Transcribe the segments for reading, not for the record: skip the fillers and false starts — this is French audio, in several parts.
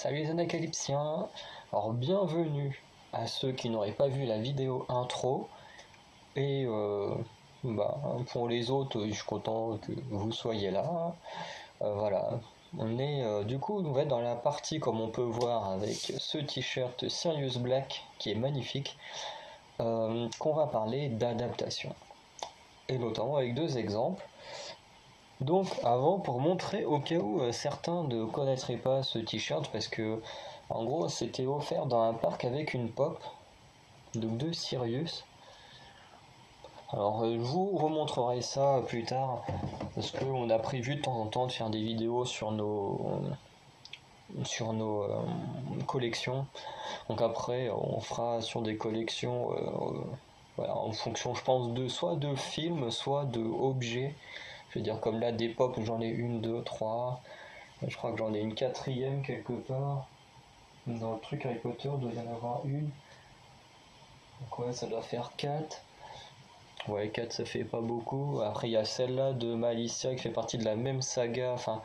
Salut les Anacalypsiens. Alors bienvenue à ceux qui n'auraient pas vu la vidéo intro. Et pour les autres, je suis content que vous soyez là. Voilà. On est du coup on va être dans la partie comme on peut voir avec ce t-shirt Sirius Black qui est magnifique. Qu'on va parler d'adaptation. Et notamment avec deux exemples. Donc avant, pour montrer au cas où certains ne connaîtraient pas ce t-shirt, parce que en gros c'était offert dans un parc avec une pop, donc de Sirius. Alors je vous remontrerai ça plus tard, parce qu'on a prévu de temps en temps de faire des vidéos sur nos collections. Donc après on fera sur des collections voilà, en fonction je pense de soit de films, soit de objets. Je veux dire, comme là, des pop, j'en ai une, deux, trois. Je crois que j'en ai une quatrième quelque part. Dans le truc Harry Potter, il doit y en avoir une. Donc ouais, ça doit faire 4. Ouais, 4 ça fait pas beaucoup. Après, il y a celle-là de Malicia qui fait partie de la même saga. Enfin,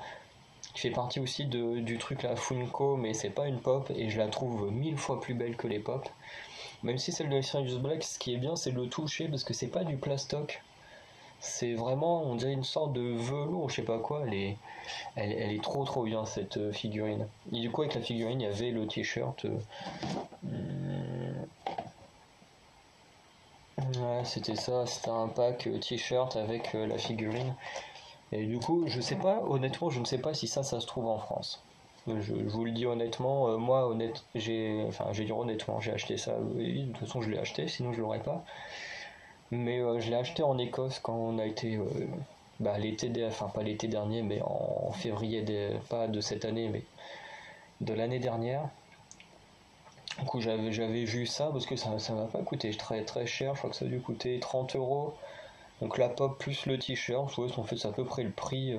qui fait partie aussi du truc là, Funko, mais c'est pas une pop. Et je la trouve 1000 fois plus belle que les pop. Même si celle de Sirius Black, ce qui est bien, c'est le toucher parce que c'est pas du plastoc. C'est vraiment, on dirait une sorte de velours, je sais pas quoi. Elle est trop bien cette figurine. Et du coup, avec la figurine, il y avait le t-shirt. Ouais, c'était ça, c'était un pack t-shirt avec la figurine. Et du coup, je sais pas, honnêtement, je ne sais pas si ça se trouve en France. Je vous le dis honnêtement, moi, j'ai dit honnêtement, j'ai acheté ça. Oui, de toute façon, je l'ai acheté, sinon je l'aurais pas. Mais je l'ai acheté en Écosse quand on a été enfin pas l'été dernier, mais en février, pas de cette année, mais de l'année dernière. Du coup, j'avais vu ça parce que ça m'a pas coûté très cher. Je crois que ça a dû coûter 30 €. Donc la pop plus le t-shirt, ouais, en fait c'est à peu près le prix.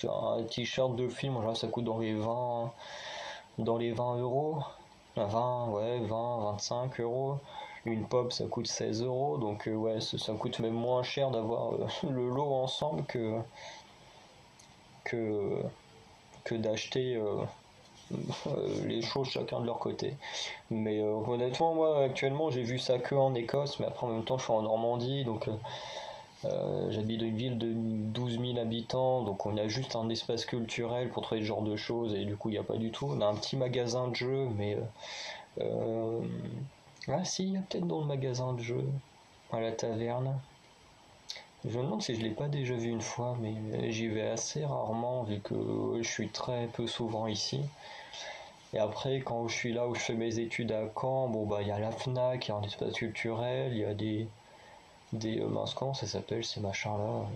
Un t-shirt de film, genre, ça coûte dans les 20 €. 20, ouais, 20, 25 €. Une pop ça coûte 16 €. Donc ouais, ça coûte même moins cher d'avoir le lot ensemble que, que d'acheter les choses chacun de leur côté. Mais honnêtement, moi actuellement j'ai vu ça que en Écosse, mais après en même temps je suis en Normandie, donc j'habite dans une ville de 12 000 habitants, donc on a juste un espace culturel pour trouver ce genre de choses, et du coup il n'y a pas du tout. On a un petit magasin de jeux, mais ah si, il y a peut-être dans le magasin de jeux, à la taverne. Je me demande si je l'ai pas déjà vu une fois, mais j'y vais assez rarement vu que je suis très peu souvent ici. Et après, quand je suis là où je fais mes études à Caen, bon bah il y a la Fnac, il y a un espace culturel, il y a des mince, comment ça s'appelle ces machins là.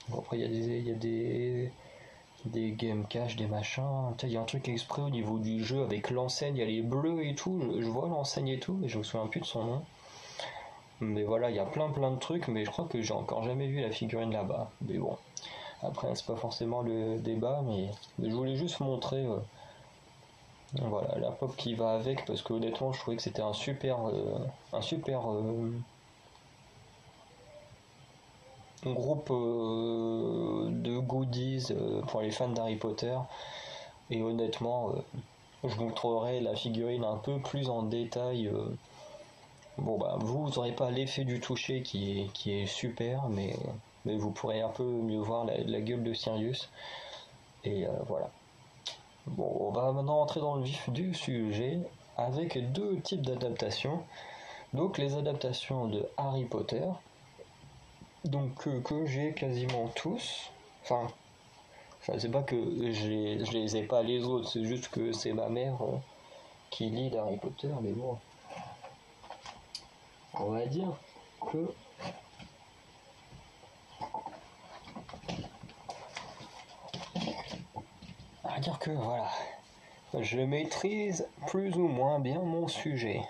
Bon, après il y a des game cash, des machins. Il y a un truc exprès au niveau du jeu avec l'enseigne, il y a les bleus et tout. Je vois l'enseigne et tout, mais je me souviens plus de son nom. Mais voilà, il y a plein de trucs, mais je crois que j'ai encore jamais vu la figurine là-bas. Mais bon, après c'est pas forcément le débat, mais je voulais juste montrer voilà la pop qui va avec, parce que honnêtement je trouvais que c'était un super groupe de goodies pour les fans d'Harry Potter. Et honnêtement, je vous montrerai la figurine un peu plus en détail. Bon bah vous n'aurez pas l'effet du toucher qui est super, mais vous pourrez un peu mieux voir la gueule de Sirius. Et voilà. Bon, on va maintenant entrer dans le vif du sujet avec deux types d'adaptations. Donc les adaptations de Harry Potter, donc que j'ai quasiment tous. Enfin, c'est pas que je les ai pas les autres, c'est juste que c'est ma mère qui lit d'Harry Potter, mais bon. On va dire que voilà, je maîtrise plus ou moins bien mon sujet.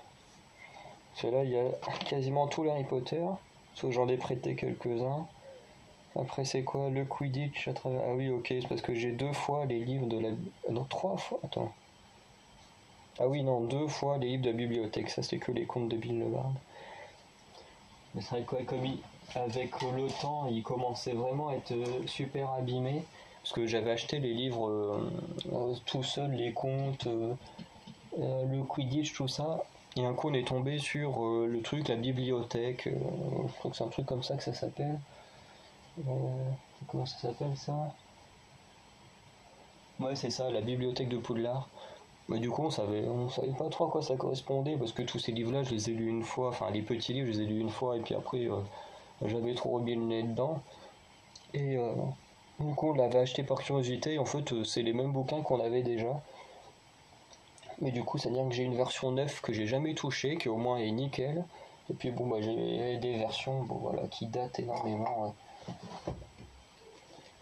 Parce que là, il y a quasiment tout l'Harry Potter, sauf que j'en ai prêté quelques-uns. Après, c'est quoi le Quidditch à travers... Ah oui, ok, c'est parce que j'ai deux fois les livres de la... Non, trois fois, attends. Ah oui, non, deux fois les livres de la bibliothèque, ça c'est que les contes de Bill le Bard. Mais c'est vrai que comme avec le temps, il commençait vraiment à être super abîmé. parce que j'avais acheté les livres tout seul, les contes, le Quidditch, tout ça. Et un coup, on est tombé sur le truc, la bibliothèque. Je crois que c'est un truc comme ça que ça s'appelle. Comment ça s'appelle ça? Ouais, c'est ça, la bibliothèque de Poudlard. Mais du coup, on savait pas trop à quoi ça correspondait parce que tous ces livres-là, je les ai lus une fois. Enfin, les petits livres, je les ai lus une fois et puis après, j'avais trop remis le nez dedans. Et du coup, on l'avait acheté par curiosité. En fait, c'est les mêmes bouquins qu'on avait déjà. Mais du coup, ça veut dire que j'ai une version 9 que j'ai jamais touchée, qui au moins est nickel. Et puis bon, bah, j'ai des versions bon, voilà, qui datent énormément.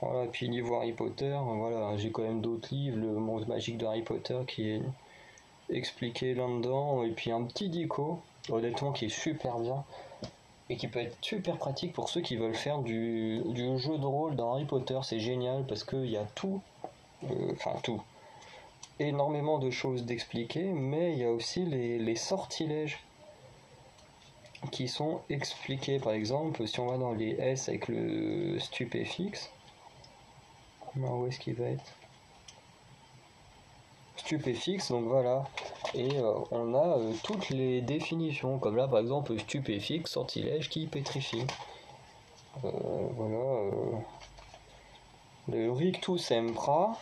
Voilà, et puis niveau Harry Potter, voilà, j'ai quand même d'autres livres, le monde magique de Harry Potter qui est expliqué là-dedans, et puis un petit dico, honnêtement, qui est super bien, et qui peut être super pratique pour ceux qui veulent faire du jeu de rôle dans Harry Potter. C'est génial parce qu'il y a tout, enfin tout, énormément de choses d'expliquer, mais il y a aussi les sortilèges qui sont expliqués. Par exemple, si on va dans les S avec le stupéfixe, où est-ce qu'il va être? Stupéfixe, donc voilà. Et on a toutes les définitions, comme là par exemple stupéfixe, sortilège qui pétrifie. Voilà. Le rictus empra,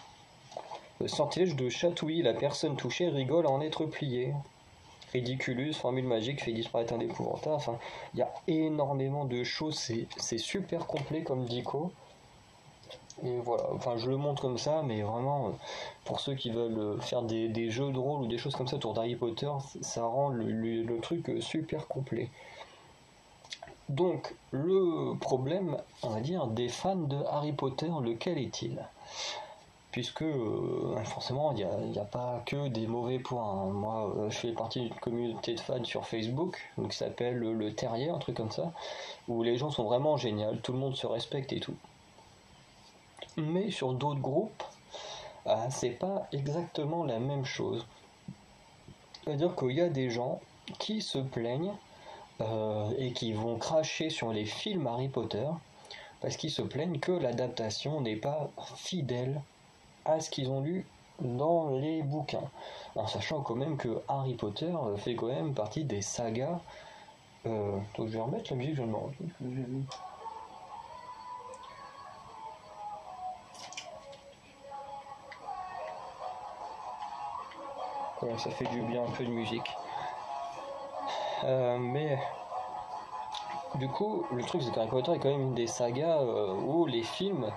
le sortilège de chatouiller la personne touchée rigole à en être pliée. Ridiculus, formule magique, fait disparaître un épouvantail. Enfin, il y a énormément de choses, c'est super complet comme dico. Et voilà, enfin je le montre comme ça, mais vraiment, pour ceux qui veulent faire des jeux de rôle ou des choses comme ça autour d'Harry Potter, ça rend le truc super complet. Donc, le problème, on va dire, des fans de Harry Potter, lequel est-il? Puisque forcément, il n'y a pas que des mauvais points, hein. Moi, je fais partie d'une communauté de fans sur Facebook, donc, qui s'appelle le Terrier, un truc comme ça, où les gens sont vraiment géniaux, tout le monde se respecte et tout. Mais sur d'autres groupes, c'est pas exactement la même chose. C'est-à-dire qu'il y a des gens qui se plaignent et qui vont cracher sur les films Harry Potter parce qu'ils se plaignent que l'adaptation n'est pas fidèle à ce qu'ils ont lu dans les bouquins. En sachant quand même que Harry Potter fait quand même partie des sagas. Donc je vais remettre la musique, je me rends compte que j'ai vu. Voilà, ça fait du bien un peu de musique. Mais du coup, le truc c'est qu'Harry Potter est quand même une des sagas où les films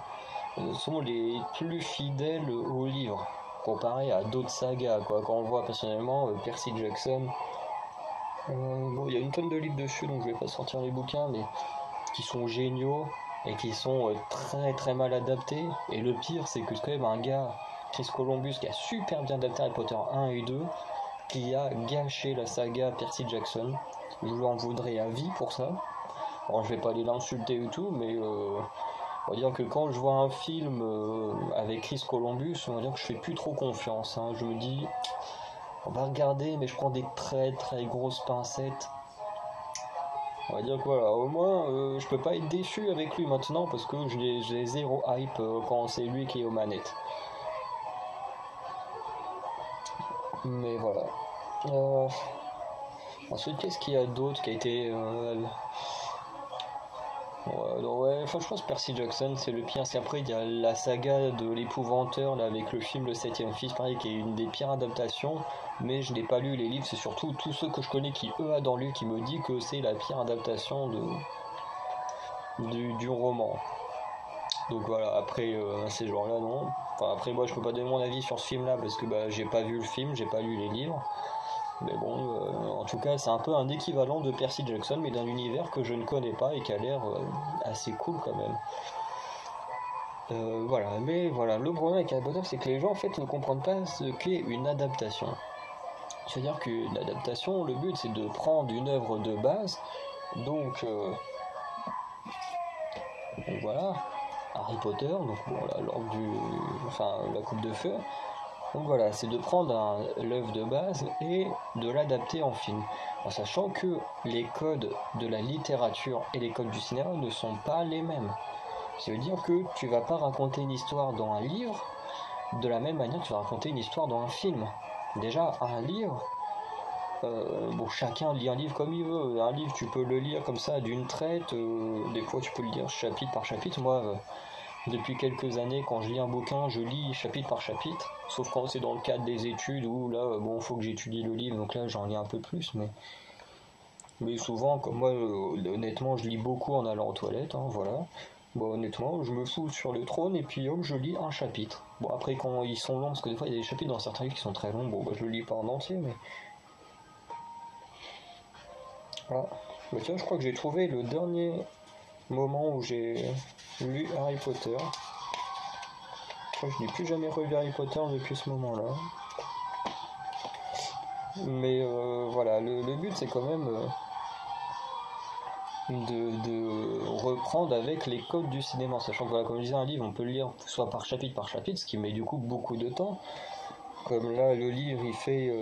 sont les plus fidèles aux livres, comparé à d'autres sagas, quoi. Quand on voit personnellement Percy Jackson, bon, il y a une tonne de livres dessus, donc je vais pas sortir les bouquins, mais qui sont géniaux et qui sont très très mal adaptés. Et le pire, c'est que c'est quand même un gars, Chris Columbus, qui a super bien adapté Harry Potter 1 et 2, qui a gâché la saga Percy Jackson. Je lui en voudrais à vie pour ça. Alors je vais pas aller l'insulter et tout, mais on va dire que quand je vois un film avec Chris Columbus, on va dire que je fais plus trop confiance, hein. Je me dis, on va regarder, mais je prends des très très grosses pincettes. On va dire que voilà, au moins je peux pas être déçu avec lui maintenant parce que j'ai zéro hype quand c'est lui qui est aux manettes. Mais voilà. Ensuite, qu'est-ce qu'il y a d'autre qui a été ouais, enfin, je pense que Percy Jackson c'est le pire. Parce qu'après il y a la saga de l'épouvanteur là, avec le film Le Septième Fils, pareil, qui est une des pires adaptations. Mais je n'ai pas lu les livres, c'est surtout tous ceux que je connais qui eux adorent lu qui me dit que c'est la pire adaptation du roman. Donc voilà, après ces gens-là non. Enfin, après moi je peux pas donner mon avis sur ce film-là parce que bah, j'ai pas vu le film, j'ai pas lu les livres. Mais bon, en tout cas, c'est un peu un équivalent de Percy Jackson, mais d'un univers que je ne connais pas et qui a l'air assez cool quand même. Voilà, mais voilà, le problème avec Harry Potter, c'est que les gens en fait ne comprennent pas ce qu'est une adaptation. C'est-à-dire qu'une adaptation, le but c'est de prendre une œuvre de base, donc voilà, Harry Potter, donc bon, enfin la coupe de feu. Donc voilà, c'est de prendre l'œuvre de base et de l'adapter en film, en sachant que les codes de la littérature et les codes du cinéma ne sont pas les mêmes. Ça veut dire que tu vas pas raconter une histoire dans un livre de la même manière que tu vas raconter une histoire dans un film. Déjà, un livre, bon, chacun lit un livre comme il veut. Un livre, tu peux le lire comme ça d'une traite. Des fois, tu peux le lire chapitre par chapitre. Moi, depuis quelques années, quand je lis un bouquin, je lis chapitre par chapitre. Sauf quand c'est dans le cadre des études où là, bon, faut que j'étudie le livre, donc là, j'en lis un peu plus. Mais souvent, comme moi, honnêtement, je lis beaucoup en allant aux toilettes, hein, voilà. Bon, honnêtement, je me fous sur le trône et puis hop, je lis un chapitre. Bon, après, quand ils sont longs, parce que des fois, il y a des chapitres dans certains livres qui sont très longs, bon, bah, je le lis pas en entier, mais. Ah, bah, tiens, je crois que j'ai trouvé le dernier moment où j'ai lu Harry Potter. Je crois que je n'ai plus jamais relu Harry Potter depuis ce moment-là. Mais voilà, le but, c'est quand même. De reprendre avec les codes du cinéma, sachant que voilà, comme je disais, un livre on peut le lire soit par chapitre, ce qui met du coup beaucoup de temps. Comme là le livre il fait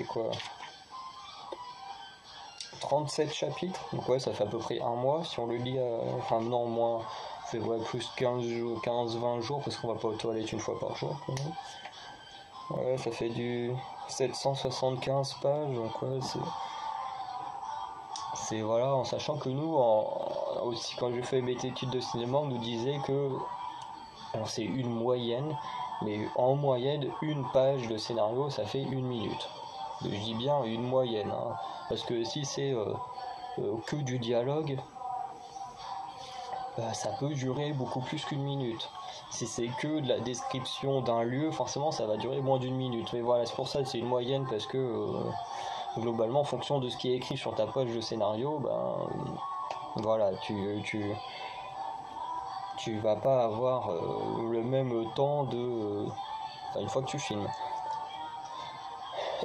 quoi, 37 chapitres, donc ouais ça fait à peu près un mois si on le lit enfin non moins, c'est ouais, plus 15-20 jours parce qu'on va pas aux toilettes une fois par jour quand même. Ouais, ça fait du 775 pages, donc ouais c'est voilà, en sachant que nous, aussi quand j'ai fait mes études de cinéma, on nous disait que, alors c'est une moyenne, mais en moyenne, une page de scénario, ça fait 1 minute. Je dis bien une moyenne, hein, parce que si c'est que du dialogue, ça peut durer beaucoup plus qu'1 minute. Si c'est que de la description d'un lieu, forcément ça va durer moins d'1 minute. Mais voilà, c'est pour ça que c'est une moyenne, parce que globalement, en fonction de ce qui est écrit sur ta page de scénario, ben voilà, tu vas pas avoir le même temps une fois que tu filmes.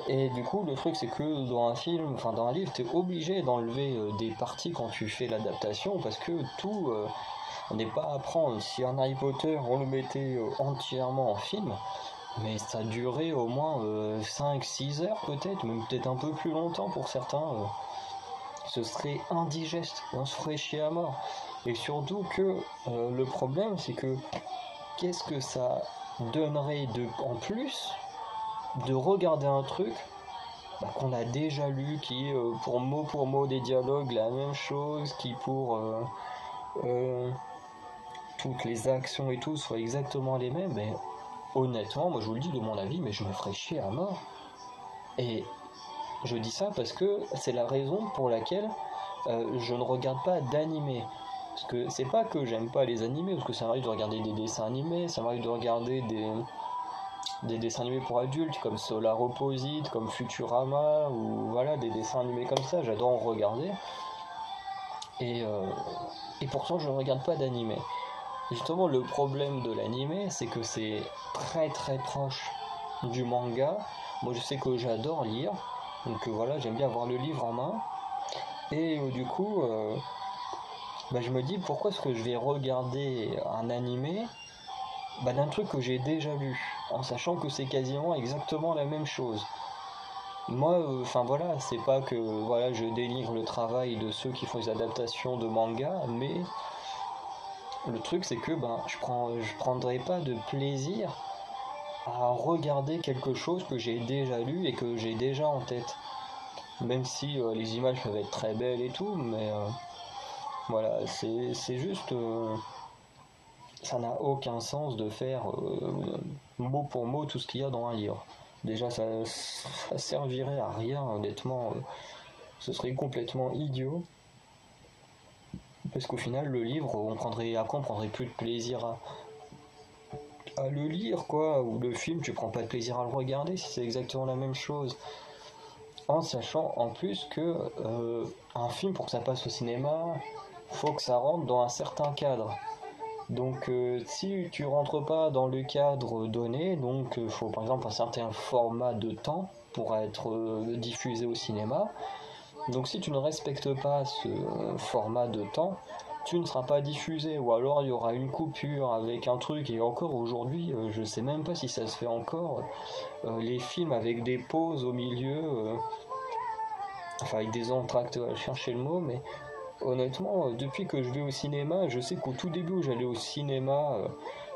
Et du coup, le truc, c'est que dans un film, enfin dans un livre, t'es obligé d'enlever des parties quand tu fais l'adaptation, parce que tout n'est pas à prendre. Si un Harry Potter, on le mettait entièrement en film, mais ça durait au moins 5-6 heures peut-être, même peut-être un peu plus longtemps pour certains. Ce serait indigeste, on se ferait chier à mort. Et surtout que le problème, c'est que qu'est-ce que ça donnerait en plus de regarder un truc qu'on a déjà lu, qui est pour mot des dialogues la même chose, qui pour toutes les actions et tout soient exactement les mêmes. Mais honnêtement, moi je vous le dis de mon avis, mais je me ferais chier à mort. Et je dis ça parce que c'est la raison pour laquelle je ne regarde pas d'animé. Parce que c'est pas que j'aime pas les animés, parce que ça m'arrive de regarder des dessins animés, ça m'arrive de regarder des dessins animés pour adultes comme Solar Opposite, comme Futurama, ou voilà, des dessins animés comme ça, j'adore en regarder. Et pourtant je ne regarde pas d'animé. Justement, le problème de l'animé, c'est que c'est très très proche du manga. Moi je sais que j'adore lire, donc voilà, j'aime bien avoir le livre en main. Et du coup, je me dis pourquoi est-ce que je vais regarder un animé d'un truc que j'ai déjà lu, en sachant que c'est quasiment exactement la même chose. Moi, voilà, c'est pas que voilà, je dénigre le travail de ceux qui font les adaptations de manga, mais le truc c'est que je prendrai pas de plaisir à regarder quelque chose que j'ai déjà lu et que j'ai déjà en tête. Même si les images peuvent être très belles et tout, mais voilà, c'est juste. Ça n'a aucun sens de faire mot pour mot tout ce qu'il y a dans un livre. Déjà, ça servirait à rien, honnêtement. Ce serait complètement idiot. Parce qu'au final, le livre, après, on prendrait plus de plaisir à le lire, quoi. Ou le film, tu prends pas de plaisir à le regarder si c'est exactement la même chose. En sachant en plus que un film, pour que ça passe au cinéma, faut que ça rentre dans un certain cadre. Donc si tu rentres pas dans le cadre donné, donc faut par exemple un certain format de temps pour être diffusé au cinéma. Donc si tu ne respectes pas ce format de temps, tu ne seras pas diffusé, ou alors il y aura une coupure avec un truc. Et encore aujourd'hui, je sais même pas si ça se fait encore, les films avec des pauses au milieu, enfin avec des entractes, chercher le mot, mais honnêtement, depuis que je vais au cinéma, je sais qu'au tout début où j'allais au cinéma,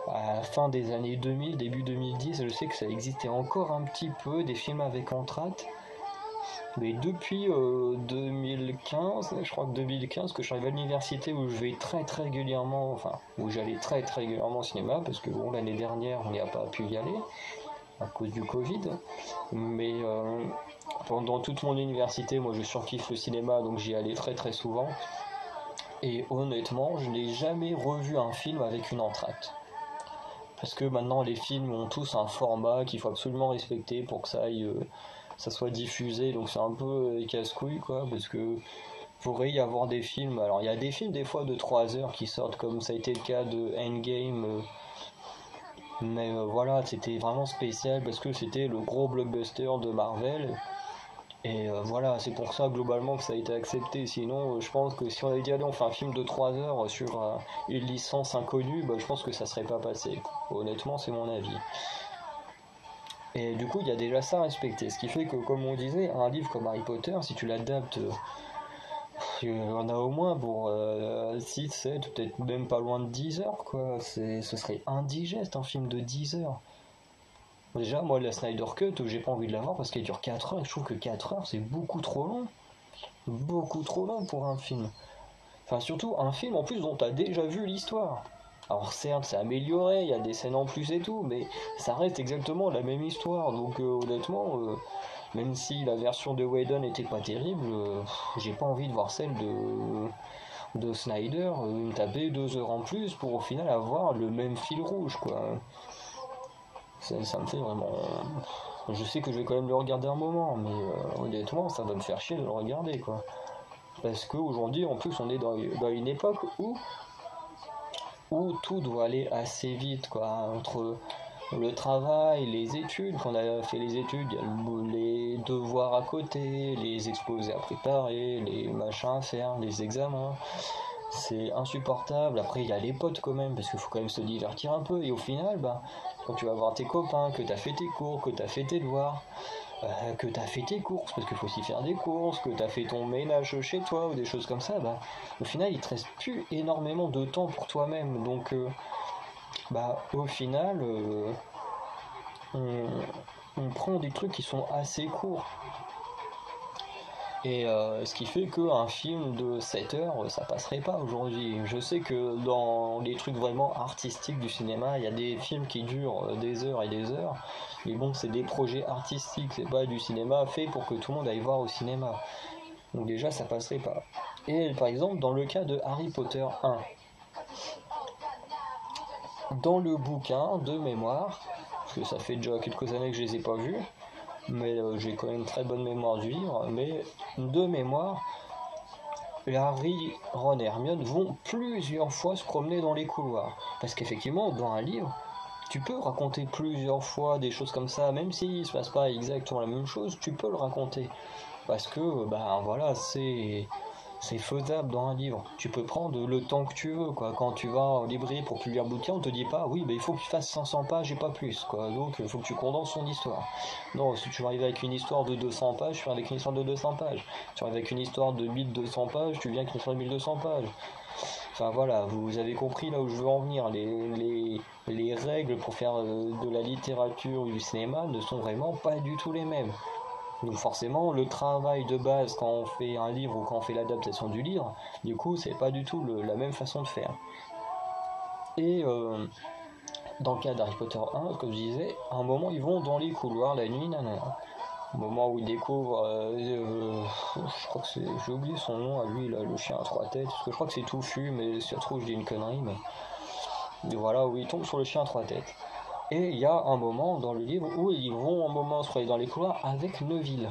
à la fin des années 2000, début 2010, je sais que ça existait encore un petit peu, des films avec entr'acte. Mais depuis 2015, je crois que 2015, que je suis arrivé à l'université où je vais très très régulièrement, enfin, où j'allais très très régulièrement au cinéma, parce que bon, l'année dernière, on n'y a pas pu y aller à cause du Covid. Mais pendant toute mon université, moi je surkiffe le cinéma, donc j'y allais très très souvent. Et honnêtement, je n'ai jamais revu un film avec une entr'acte. Parce que maintenant, les films ont tous un format qu'il faut absolument respecter pour que ça soit diffusé. Donc c'est un peu casse-couille, quoi. Parce que pourrait y avoir des films. Alors il y a des films des fois de 3 heures qui sortent, comme ça a été le cas de Endgame. Mais voilà, c'était vraiment spécial parce que c'était le gros blockbuster de Marvel. Et voilà, c'est pour ça globalement que ça a été accepté. Sinon, je pense que si on avait dit allez, on fait un film de 3 heures sur une licence inconnue, bah, je pense que ça serait pas passé. Honnêtement, c'est mon avis. Et du coup, il y a déjà ça à respecter. Ce qui fait que, comme on disait, un livre comme Harry Potter, si tu l'adaptes, il y en a au moins pour 6, 7, peut-être même pas loin de 10 heures, quoi. Ce serait indigeste un film de 10 heures. Déjà, moi, la Snyder Cut, j'ai pas envie de la voir parce qu'elle dure 4 heures et je trouve que 4 heures, c'est beaucoup trop long. Beaucoup trop long pour un film. Enfin, surtout un film en plus dont t'as déjà vu l'histoire. Alors, certes, c'est amélioré, il y a des scènes en plus et tout, mais ça reste exactement la même histoire. Donc, honnêtement, même si la version de Whedon était pas terrible, j'ai pas envie de voir celle de Snyder me taper 2 heures en plus pour au final avoir le même fil rouge, quoi. Ça me fait vraiment. Je sais que je vais quand même le regarder un moment, mais honnêtement, ça va me faire chier de le regarder, quoi. Parce qu'aujourd'hui, en plus, on est dans une époque où tout doit aller assez vite, quoi. Entre le travail, les études, quand on a fait les études, il y a les devoirs à côté, les exposés à préparer, les machins à faire, les examens. C'est insupportable. Après, il y a les potes quand même, parce qu'il faut quand même se divertir un peu. Et au final, bah, quand tu vas voir tes copains, que tu as fait tes cours, que tu as fait tes devoirs, que tu as fait tes courses, parce qu'il faut aussi faire des courses, que tu as fait ton ménage chez toi ou des choses comme ça, bah, au final, il te reste plus énormément de temps pour toi-même. Donc, bah, au final, on, on prend des trucs qui sont assez courts. Et ce qui fait qu'un film de 7 heures, ça passerait pas aujourd'hui. Je sais que dans les trucs vraiment artistiques du cinéma, il y a des films qui durent des heures et des heures. Mais bon, c'est des projets artistiques, c'est pas du cinéma fait pour que tout le monde aille voir au cinéma. Donc déjà, ça passerait pas. Et par exemple, dans le cas de Harry Potter 1, dans le bouquin de mémoire, parce que ça fait déjà quelques années que je les ai pas vus, mais j'ai quand même une très bonne mémoire du livre, mais de mémoire, Harry, Ron et Hermione vont plusieurs fois se promener dans les couloirs. Parce qu'effectivement, dans un livre, tu peux raconter plusieurs fois des choses comme ça, même s'il ne se passe pas exactement la même chose, tu peux le raconter. Parce que, ben voilà, c'est faisable dans un livre. Tu peux prendre le temps que tu veux, quoi. Quand tu vas en librairie pour publier un bouquin, on te dit pas, oui, ben il faut que tu fasses 500 pages et pas plus, quoi. Donc, il faut que tu condenses son histoire. Non, si tu vas arriver avec une histoire de 200 pages, tu viens avec une histoire de 200 pages. Tu arrives avec une histoire de 1200 pages, tu viens avec une histoire de 1200 pages. Enfin voilà, vous avez compris là où je veux en venir. Les règles pour faire de la littérature ou du cinéma ne sont vraiment pas du tout les mêmes. Donc forcément, le travail de base quand on fait un livre ou quand on fait l'adaptation du livre, du coup, c'est pas du tout la même façon de faire. Et dans le cas d'Harry Potter 1, comme je disais, à un moment, ils vont dans les couloirs la nuit, nanana. Au moment où ils découvrent, je crois que c'est, j'ai oublié son nom à lui, là, le chien à 3 têtes, parce que je crois que c'est Touffu, mais si ça se trouve, je dis une connerie, mais et voilà, où ils tombent sur le chien à 3 têtes. Et il y a un moment dans le livre où ils vont un moment se trouver dans les couloirs avec Neville.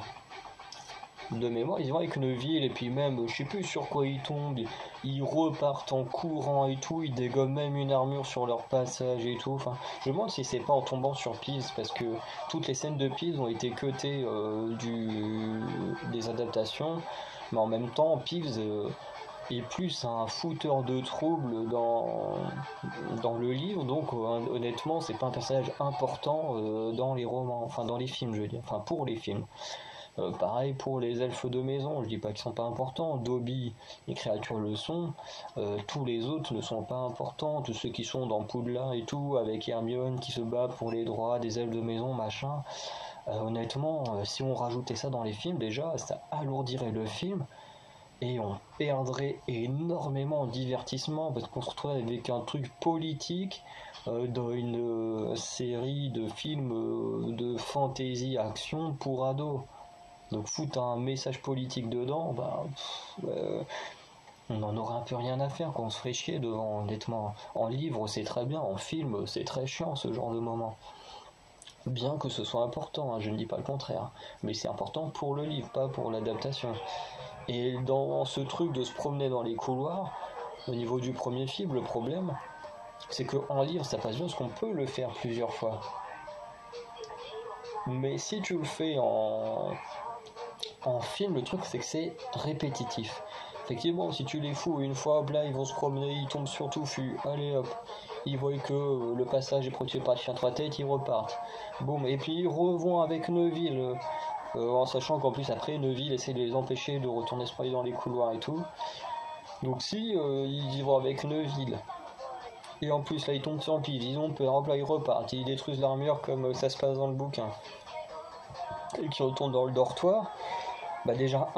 De mémoire, ils vont avec Neville et puis même, je sais plus sur quoi ils tombent, ils repartent en courant et tout, ils dégomment même une armure sur leur passage et tout. Enfin, je me demande si c'est pas en tombant sur Peeves parce que toutes les scènes de Peeves ont été cutées des adaptations, mais en même temps, Peeves est plus un fouteur de troubles dans le livre, donc honnêtement, c'est pas un personnage important dans les romans, enfin dans les films, je veux dire, enfin pour les films. Pareil pour les elfes de maison, je dis pas qu'ils sont pas importants, Dobby, les créatures le sont, tous les autres ne sont pas importants, tous ceux qui sont dans Poudlard et tout, avec Hermione qui se bat pour les droits des elfes de maison, machin. Honnêtement, si on rajoutait ça dans les films, déjà, ça alourdirait le film et on perdrait énormément en divertissement parce qu'on se retrouverait avec un truc politique dans une série de films de fantasy action pour ados. Donc foutre un message politique dedans, on n'en aurait un peu rien à faire, quoi. On se ferait chier devant, honnêtement. En livre, c'est très bien, en film, c'est très chiant ce genre de moment. Bien que ce soit important, hein, je ne dis pas le contraire, mais c'est important pour le livre, pas pour l'adaptation. Et dans ce truc de se promener dans les couloirs, au niveau du premier film, le problème, c'est qu'en livre, ça passe bien parce qu'on peut le faire plusieurs fois. Mais si tu le fais en film, le truc, c'est que c'est répétitif. Effectivement, si tu les fous une fois, hop là, ils vont se promener, ils tombent sur Touffu, allez hop, ils voient que le passage est protégé par le chien trois têtes, ils repartent. Boum, et puis ils revont avec Neville, en sachant qu'en plus après, Neville essaie de les empêcher de retourner se promener dans les couloirs et tout. Donc si ils y vont avec Neville, et en plus là ils tombent sur le pif, ils ont peur, hop là ils repartent, ils détruisent l'armure comme ça se passe dans le bouquin, et qu'ils retournent dans le dortoir, bah déjà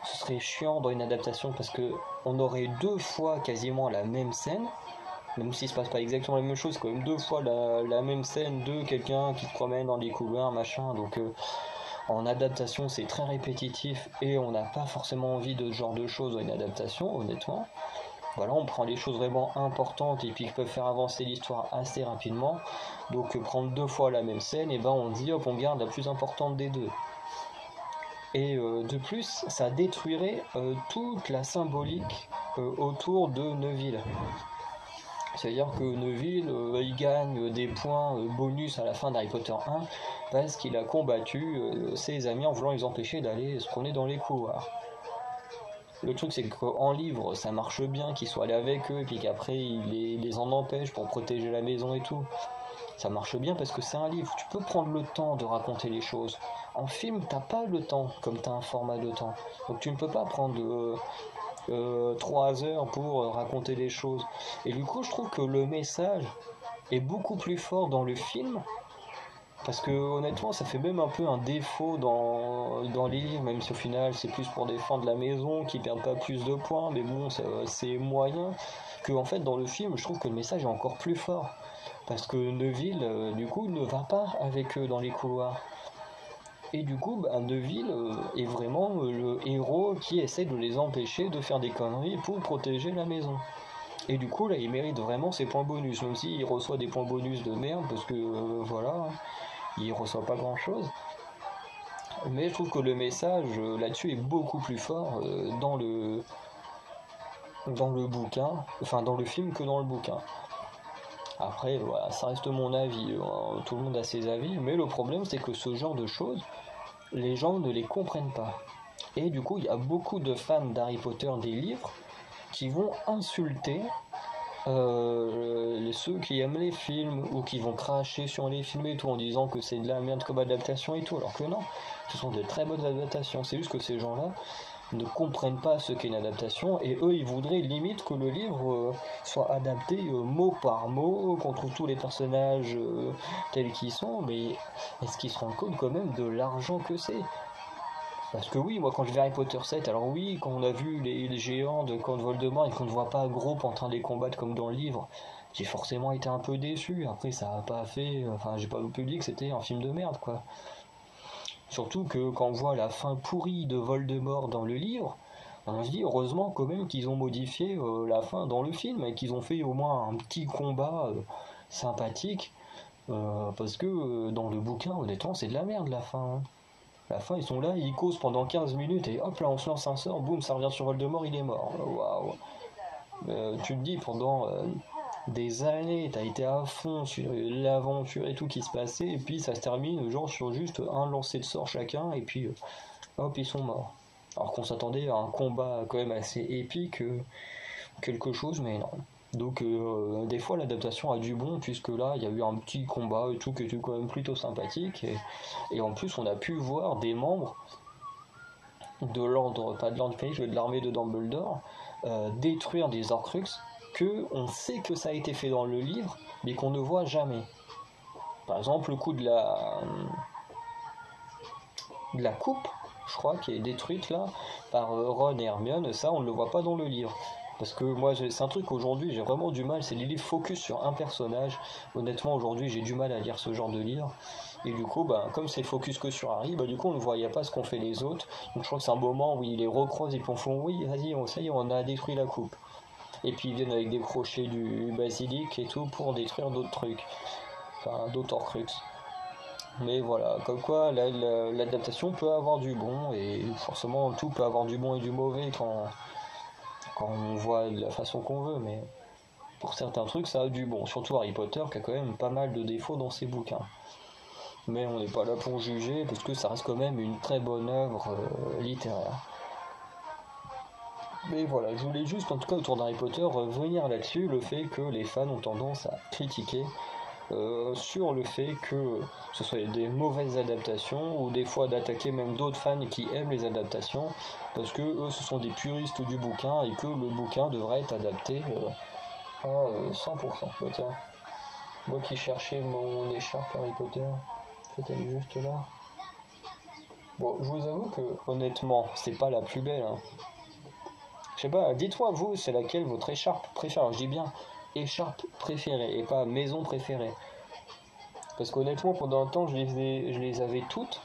ce serait chiant dans une adaptation parce que on aurait deux fois quasiment la même scène, même s'il se passe pas exactement la même chose, c'est quand même deux fois la même scène de quelqu'un qui se promène dans les couloirs, machin, donc en adaptation c'est très répétitif et on n'a pas forcément envie de ce genre de choses dans une adaptation, honnêtement. Voilà, on prend les choses vraiment importantes et puis qui peuvent faire avancer l'histoire assez rapidement, donc prendre deux fois la même scène, et ben on dit hop, on garde la plus importante des deux. Et de plus, ça détruirait toute la symbolique autour de Neville. C'est-à-dire que Neville, il gagne des points bonus à la fin d'Harry Potter 1 parce qu'il a combattu ses amis en voulant les empêcher d'aller se promener dans les couloirs. Le truc, c'est qu'en livre, ça marche bien qu'ils soient allés avec eux et puis qu'après, il les en empêche pour protéger la maison et tout. Ça marche bien parce que c'est un livre, tu peux prendre le temps de raconter les choses. En film, t'as pas le temps, comme t'as un format de temps. Donc tu ne peux pas prendre 3 heures pour raconter les choses. Et du coup, je trouve que le message est beaucoup plus fort dans le film. Parce que honnêtement, ça fait même un peu un défaut dans les livres, même si au final c'est plus pour défendre la maison, qui perdent pas plus de points, mais bon, c'est moyen. Que en fait, dans le film, je trouve que le message est encore plus fort. Parce que Neville, du coup, ne va pas avec eux dans les couloirs. Et du coup, Neville est vraiment le héros qui essaie de les empêcher de faire des conneries pour protéger la maison. Et du coup, là, il mérite vraiment ses points bonus, même s'il reçoit des points bonus de merde, parce que, voilà, il reçoit pas grand-chose. Mais je trouve que le message là-dessus est beaucoup plus fort dans le bouquin, enfin dans le film que dans le bouquin. Après, voilà, ça reste mon avis, tout le monde a ses avis, mais le problème c'est que ce genre de choses, les gens ne les comprennent pas. Et du coup, il y a beaucoup de fans d'Harry Potter des livres qui vont insulter ceux qui aiment les films ou qui vont cracher sur les films et tout en disant que c'est de la merde comme adaptation et tout, alors que non, ce sont de très bonnes adaptations. C'est juste que ces gens-là ne comprennent pas ce qu'est une adaptation et eux ils voudraient limite que le livre soit adapté mot par mot, qu'on trouve tous les personnages tels qu'ils sont, mais est-ce qu'ils se rendent compte quand même de l'argent que c'est? Parce que oui, moi quand je vais Harry Potter 7, alors oui, quand on a vu les géants de Count Voldemort et qu'on ne voit pas un groupe en train de les combattre comme dans le livre, j'ai forcément été un peu déçu. Après ça a pas fait, enfin j'ai pas pu dire que c'était un film de merde quoi. Surtout que quand on voit la fin pourrie de Voldemort dans le livre, on se dit heureusement quand même qu'ils ont modifié la fin dans le film et qu'ils ont fait au moins un petit combat sympathique. Parce que dans le bouquin, honnêtement, c'est de la merde la fin. Hein. La fin, ils sont là, ils causent pendant 15 minutes et hop là, on se lance un sort, boum, ça revient sur Voldemort, il est mort. Waouh! Tu te dis pendant des années, t'as été à fond sur l'aventure et tout qui se passait, et puis ça se termine genre sur juste un lancer de sort chacun, et puis hop, ils sont morts. Alors qu'on s'attendait à un combat quand même assez épique, quelque chose, mais non. Donc des fois l'adaptation a du bon, puisque là il y a eu un petit combat et tout qui était quand même plutôt sympathique, et en plus on a pu voir des membres de l'ordre, pas de l'ordre Phoenix, mais de l'armée de Dumbledore, détruire des Horcruxes que on sait que ça a été fait dans le livre, mais qu'on ne voit jamais. Par exemple, le coup de la coupe, je crois, qui est détruite là par Ron et Hermione, ça on ne le voit pas dans le livre. Parce que moi, c'est un truc aujourd'hui, j'ai vraiment du mal, c'est les livres focus sur un personnage. Honnêtement, aujourd'hui, j'ai du mal à lire ce genre de livre. Et du coup, bah, comme c'est focus que sur Harry, bah, du coup, on ne voyait pas ce qu'ont fait les autres. Donc je crois que c'est un moment où ils les recroisent et puis on font oui, vas-y, ça y est, on a détruit la coupe. Et puis ils viennent avec des crochets du basilic et tout pour détruire d'autres trucs. Enfin, d'autres Horcruxes. Mais voilà, comme quoi l'adaptation peut avoir du bon, et forcément tout peut avoir du bon et du mauvais quand on voit de la façon qu'on veut, mais pour certains trucs ça a du bon, surtout Harry Potter qui a quand même pas mal de défauts dans ses bouquins. Mais on n'est pas là pour juger, parce que ça reste quand même une très bonne œuvre littéraire. Mais voilà, je voulais juste, en tout cas autour d'Harry Potter, revenir là-dessus, le fait que les fans ont tendance à critiquer sur le fait que ce soit des mauvaises adaptations, ou des fois d'attaquer même d'autres fans qui aiment les adaptations, parce que eux ce sont des puristes du bouquin et que le bouquin devrait être adapté à 100%. Bah, tiens, moi qui cherchais mon écharpe Harry Potter, en fait elle est juste là. Bon, je vous avoue que honnêtement, c'est pas la plus belle, hein. Je sais pas, dites-moi vous, c'est laquelle votre écharpe préférée? Alors, je dis bien écharpe préférée et pas maison préférée. Parce qu'honnêtement, pendant un temps, je les avais toutes,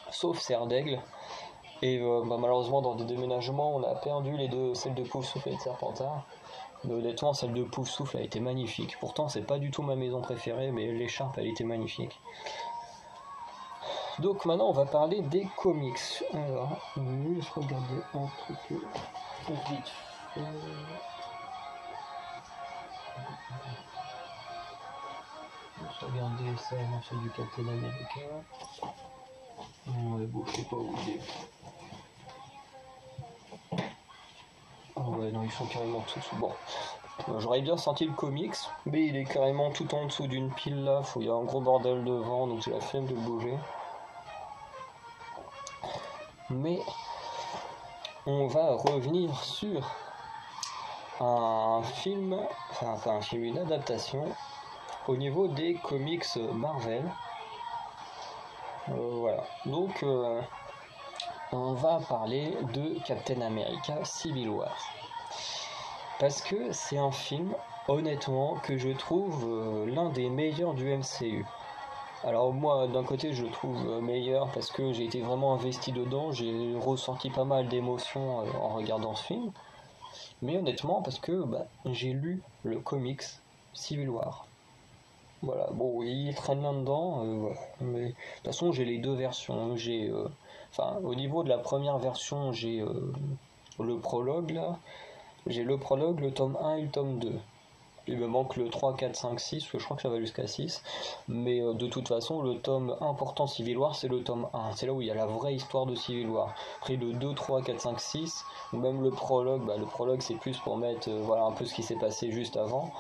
sauf Serre d'Aigle. Et bah, malheureusement, dans des déménagements, on a perdu celle de Poufsouffle et de Serpentard. Mais honnêtement, celle de Poufsouffle a été magnifique. Pourtant, c'est pas du tout ma maison préférée, mais l'écharpe, elle était magnifique. Donc maintenant, on va parler des comics. Alors, je vais juste regarder un truc vite fait. Regardez ça, c'est du Captain America. Ouais, bon, je sais pas où il est. Ah ouais, non, ils sont carrément tout dessous. Bon, j'aurais bien senti le comics, mais il est carrément tout en dessous d'une pile là, il y a un gros bordel devant, donc j'ai la flemme de le bouger. Mais on va revenir sur un film, enfin pas un film, une adaptation au niveau des comics Marvel. Voilà, donc on va parler de Captain America Civil War. Parce que c'est un film, honnêtement, que je trouve l'un des meilleurs du MCU. Alors moi, d'un côté, je le trouve meilleur parce que j'ai été vraiment investi dedans, j'ai ressenti pas mal d'émotions en regardant ce film. Mais honnêtement, parce que j'ai lu le comics Civil War. Voilà, bon, il traîne là-dedans, voilà. Mais de toute façon, j'ai les deux versions. Enfin, au niveau de la première version, j'ai le prologue là. J'ai le prologue, le tome 1 et le tome 2. Il me manque le 3, 4, 5, 6, parce que je crois que ça va jusqu'à 6. Mais de toute façon, le tome important Civil War, c'est le tome 1. C'est là où il y a la vraie histoire de Civil War. Après le 2, 3, 4, 5, 6, ou même le prologue, c'est plus pour mettre voilà, un peu ce qui s'est passé juste avant.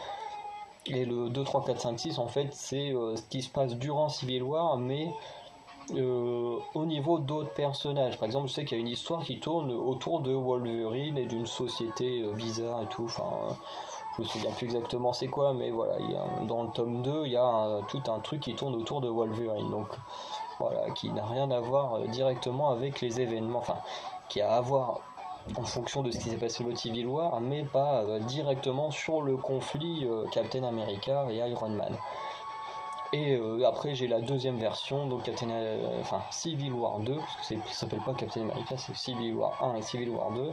Et le 2, 3, 4, 5, 6, en fait, c'est ce qui se passe durant Civil War, mais au niveau d'autres personnages. Par exemple, je sais qu'il y a une histoire qui tourne autour de Wolverine et d'une société bizarre et tout. Enfin, je me souviens plus exactement c'est quoi, mais voilà, dans le tome 2, il y a tout un truc qui tourne autour de Wolverine. Donc voilà, qui n'a rien à voir directement avec les événements, enfin, qui a à voir en fonction de ce qui s'est passé au Civil War, mais pas directement sur le conflit Captain America et Iron Man. Et après j'ai la deuxième version, donc Civil War 2, parce que ça s'appelle pas Captain America, c'est Civil War 1 et Civil War 2,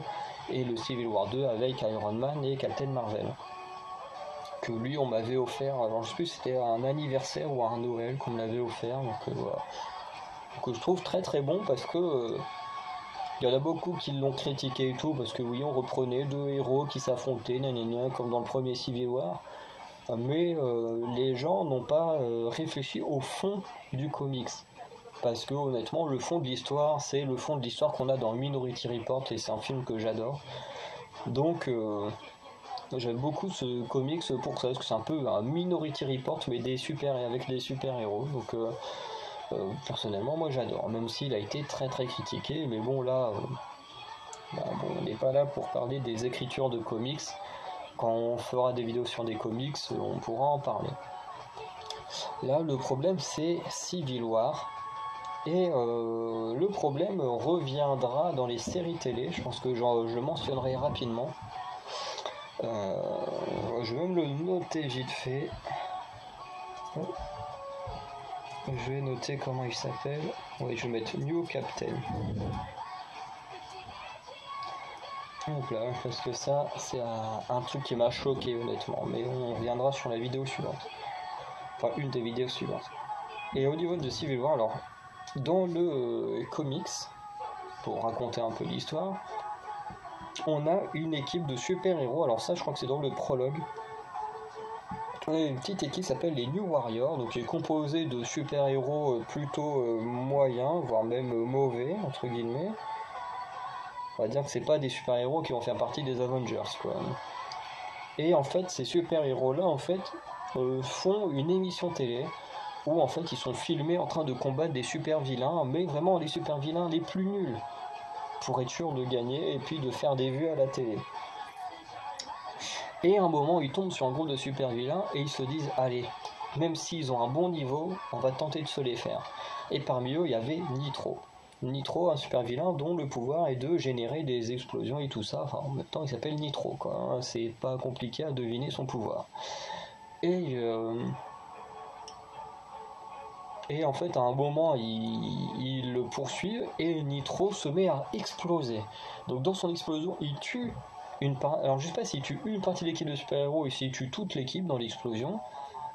et le Civil War 2 avec Iron Man et Captain Marvel. Que lui on m'avait offert, alors je sais plus si c'était un anniversaire ou un Noël qu'on me l'avait offert, donc voilà. Que je trouve très très bon parce que il y en a beaucoup qui l'ont critiqué et tout, parce que oui on reprenait deux héros qui s'affrontaient, comme dans le premier Civil War. Mais les gens n'ont pas réfléchi au fond du comics. Parce que honnêtement, le fond de l'histoire, c'est le fond de l'histoire qu'on a dans Minority Report, et c'est un film que j'adore. Donc j'aime beaucoup ce comics pour ça, parce que c'est un peu un Minority Report, mais avec des super-héros. Donc Personnellement, moi j'adore, même s'il a été très très critiqué, mais bon là, bon, on n'est pas là pour parler des écritures de comics. Quand on fera des vidéos sur des comics, on pourra en parler. Là, le problème c'est Civil War. Et le problème reviendra dans les séries télé, je pense que je mentionnerai rapidement. Je vais me le noter vite fait. Je vais noter comment il s'appelle. Oui, je vais mettre New Captain. Donc là, parce que ça, c'est un truc qui m'a choqué honnêtement. Mais on reviendra sur la vidéo suivante. Enfin, une des vidéos suivantes. Et au niveau de Civil War, alors, dans le comics, pour raconter un peu l'histoire, on a une équipe de super-héros. Alors ça, je crois que c'est dans le prologue. On a une petite équipe qui s'appelle les New Warriors, donc qui est composée de super-héros plutôt moyens, voire même mauvais, entre guillemets. On va dire que c'est pas des super-héros qui vont faire partie des Avengers, quoi. Et en fait, ces super-héros-là, en fait, font une émission télé où en fait ils sont filmés en train de combattre des super-vilains, mais vraiment les super-vilains les plus nuls, pour être sûr de gagner et puis de faire des vues à la télé. Et à un moment, ils tombent sur un groupe de super-vilains et ils se disent, allez, même s'ils ont un bon niveau, on va tenter de se les faire. Et parmi eux, il y avait Nitro. Nitro, un super-vilain dont le pouvoir est de générer des explosions et tout ça. Enfin, en même temps, il s'appelle Nitro, quoi. Hein. C'est pas compliqué à deviner son pouvoir. Et en fait, à un moment, il le poursuivent et Nitro se met à exploser. Donc dans son explosion, il tue alors je sais pas s'il tue une partie de l'équipe de super-héros et s'il tue toute l'équipe dans l'explosion.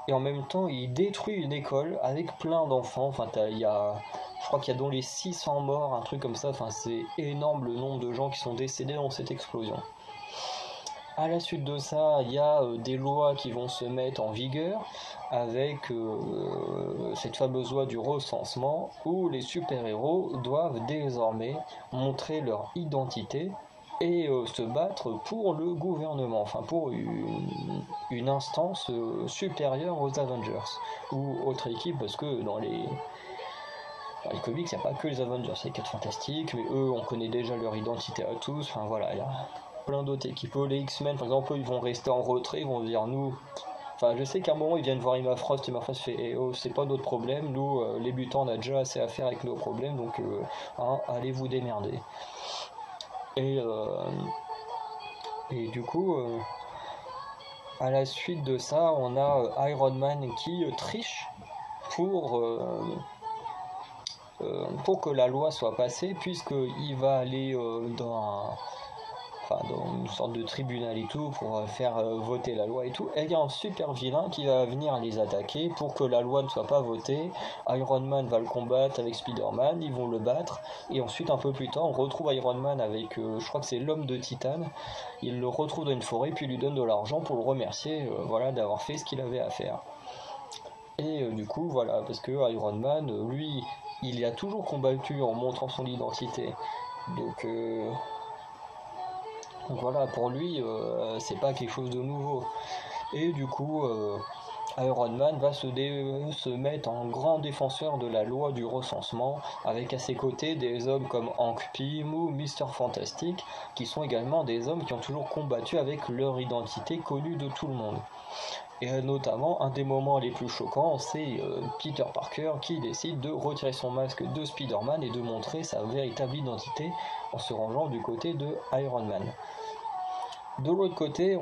Et en même temps, il détruit une école avec plein d'enfants. Enfin, je crois qu'il y a dans les 600 morts, un truc comme ça. Enfin, c'est énorme le nombre de gens qui sont décédés dans cette explosion. À la suite de ça, il y a des lois qui vont se mettre en vigueur avec cette fameuse loi du recensement où les super-héros doivent désormais montrer leur identité et se battre pour le gouvernement, enfin pour une instance supérieure aux Avengers ou autre équipe, parce que dans les comics, il n'y a pas que les Avengers, c'est les 4 Fantastiques, mais eux, on connaît déjà leur identité à tous, enfin voilà, il y a plein d'autres équipes. Les X-Men, par exemple, eux, ils vont rester en retrait, ils vont dire nous... Enfin, je sais qu'à un moment, ils viennent voir Emma Frost fait eh oh, c'est pas notre problème, nous, les mutants, on a déjà assez à faire avec nos problèmes, donc hein, allez vous démerder. Et du coup, à la suite de ça, on a Iron Man qui triche pour que la loi soit passée, puisqu'il va aller dans une sorte de tribunal et tout, pour faire voter la loi et tout. Et il y a un super vilain qui va venir les attaquer pour que la loi ne soit pas votée. Iron Man va le combattre avec Spider-Man, ils vont le battre, et ensuite un peu plus tard on retrouve Iron Man avec, je crois que c'est l'homme de Titane. Il le retrouve dans une forêt, puis lui donne de l'argent pour le remercier voilà, d'avoir fait ce qu'il avait à faire. Et du coup voilà, parce que Iron Man, lui, il a toujours combattu en montrant son identité, donc voilà, pour lui, c'est pas quelque chose de nouveau. Et du coup, Iron Man va se mettre en grand défenseur de la loi du recensement, avec à ses côtés des hommes comme Hank Pym ou Mr. Fantastic, qui sont également des hommes qui ont toujours combattu avec leur identité connue de tout le monde. Et notamment, un des moments les plus choquants, c'est Peter Parker qui décide de retirer son masque de Spider-Man et de montrer sa véritable identité en se rangeant du côté de Iron Man. De l'autre côté,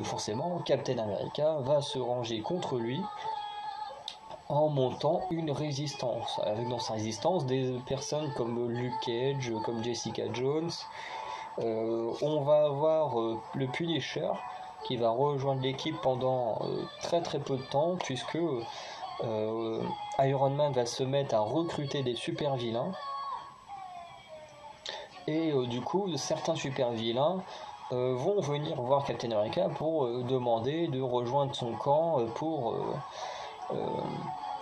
forcément, Captain America va se ranger contre lui en montant une résistance, avec dans sa résistance des personnes comme Luke Cage, comme Jessica Jones. On va avoir le Punisher qui va rejoindre l'équipe pendant très très peu de temps, puisque Iron Man va se mettre à recruter des super vilains, et du coup certains super vilains vont venir voir Captain America pour demander de rejoindre son camp pour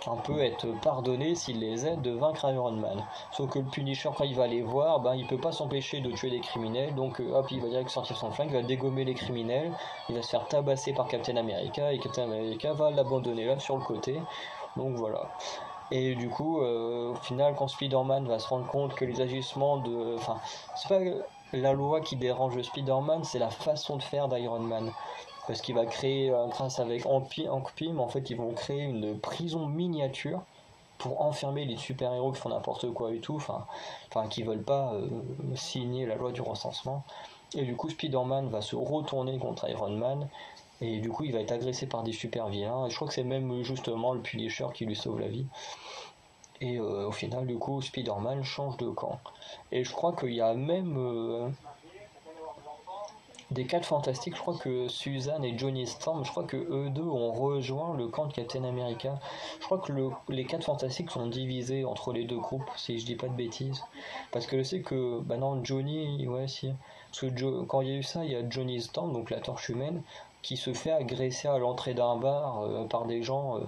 un peu être pardonné s'il les aide de vaincre Iron Man. Sauf que le Punisher, quand il va les voir, il peut pas s'empêcher de tuer des criminels, donc hop, il va direct sortir son flingue, il va dégommer les criminels, il va se faire tabasser par Captain America, et Captain America va l'abandonner là sur le côté. Donc voilà. Et du coup, au final, quand Spider-Man va se rendre compte que les agissements de... Enfin, c'est pas la loi qui dérange Spider-Man, c'est la façon de faire d'Iron Man. Parce qu'il va créer, grâce avec Hank Pym, en fait, ils vont créer une prison miniature pour enfermer les super-héros qui font n'importe quoi et tout, enfin qui veulent pas signer la loi du recensement. Et du coup, Spider-Man va se retourner contre Iron Man, et du coup, il va être agressé par des super-vilains. Et je crois que c'est même justement le Punisher qui lui sauve la vie. Et au final, du coup, Spider-Man change de camp. Et je crois qu'il y a même des 4 fantastiques, je crois que Suzanne et Johnny Storm, je crois que eux deux ont rejoint le camp de Captain America. Je crois que les 4 fantastiques sont divisés entre les deux groupes, si je dis pas de bêtises. Parce que je sais que, bah non, Johnny, ouais, si. Parce que quand il y a eu ça, il y a Johnny Storm, donc la torche humaine, qui se fait agresser à l'entrée d'un bar par des gens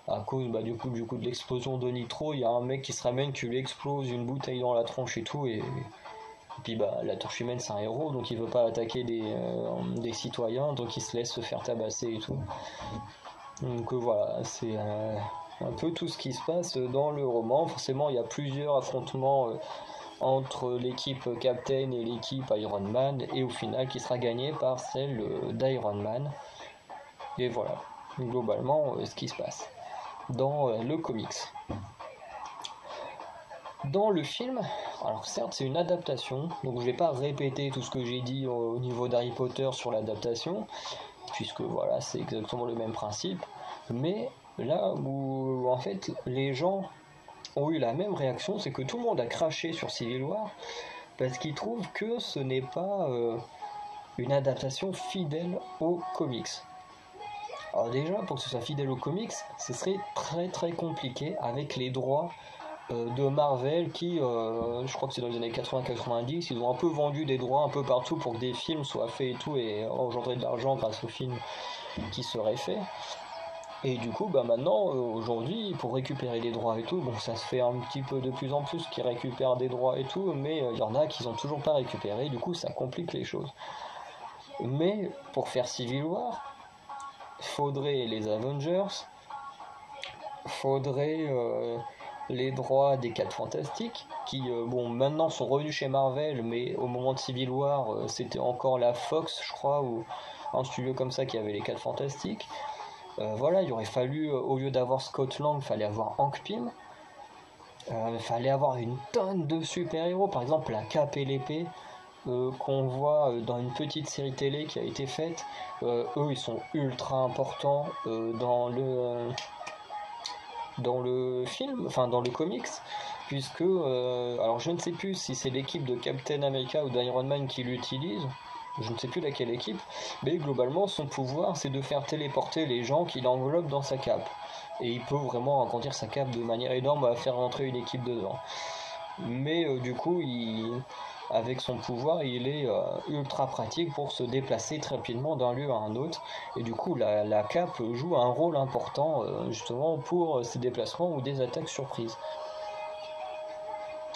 à cause du coup de l'explosion de nitro. Il y a un mec qui se ramène, qui lui explose une bouteille dans la tronche et tout, et puis bah, la torche humaine c'est un héros, donc il veut pas attaquer des citoyens, donc il se laisse se faire tabasser et tout. Donc voilà, c'est un peu tout ce qui se passe dans le roman. Forcément, il y a plusieurs affrontements entre l'équipe Captain et l'équipe Iron Man, et au final qui sera gagné par celle d'Iron Man. Et voilà, globalement, ce qui se passe dans le comics. Dans le film, alors certes c'est une adaptation, donc je vais pas répéter tout ce que j'ai dit au niveau d'Harry Potter sur l'adaptation, puisque voilà c'est exactement le même principe, mais là où en fait les gens ont eu la même réaction, c'est que tout le monde a craché sur Civil War, parce qu'ils trouvent que ce n'est pas une adaptation fidèle aux comics. Alors déjà, pour que ce soit fidèle aux comics, ce serait très très compliqué avec les droits de Marvel qui, je crois que c'est dans les années 80-90, ils ont un peu vendu des droits un peu partout pour que des films soient faits et tout, et engendrer de l'argent grâce aux films qui seraient faits. Et du coup, bah maintenant, aujourd'hui, pour récupérer des droits et tout, bon, ça se fait un petit peu de plus en plus qui récupèrent des droits et tout, mais il y en a qui n'ont toujours pas récupéré, du coup, ça complique les choses. Mais pour faire Civil War, faudrait les Avengers, faudrait les droits des 4 Fantastiques, qui bon maintenant sont revenus chez Marvel, mais au moment de Civil War, c'était encore la Fox, je crois, ou un studio comme ça qui avait les 4 Fantastiques. Voilà, il aurait fallu, au lieu d'avoir Scott Lang, il fallait avoir Hank Pym. Il fallait avoir une tonne de super-héros, par exemple la cape et l'épée, qu'on voit dans une petite série télé qui a été faite. Eux, ils sont ultra importants dans le film, enfin dans le comics, puisque, alors je ne sais plus si c'est l'équipe de Captain America ou d'Iron Man qui l'utilise, je ne sais plus laquelle équipe, mais globalement son pouvoir c'est de faire téléporter les gens qu'il enveloppe dans sa cape. Et il peut vraiment agrandir sa cape de manière énorme à faire rentrer une équipe dedans. Mais du coup, avec son pouvoir, il est ultra pratique pour se déplacer très rapidement d'un lieu à un autre. Et du coup, la cape joue un rôle important justement pour ces déplacements ou des attaques surprises.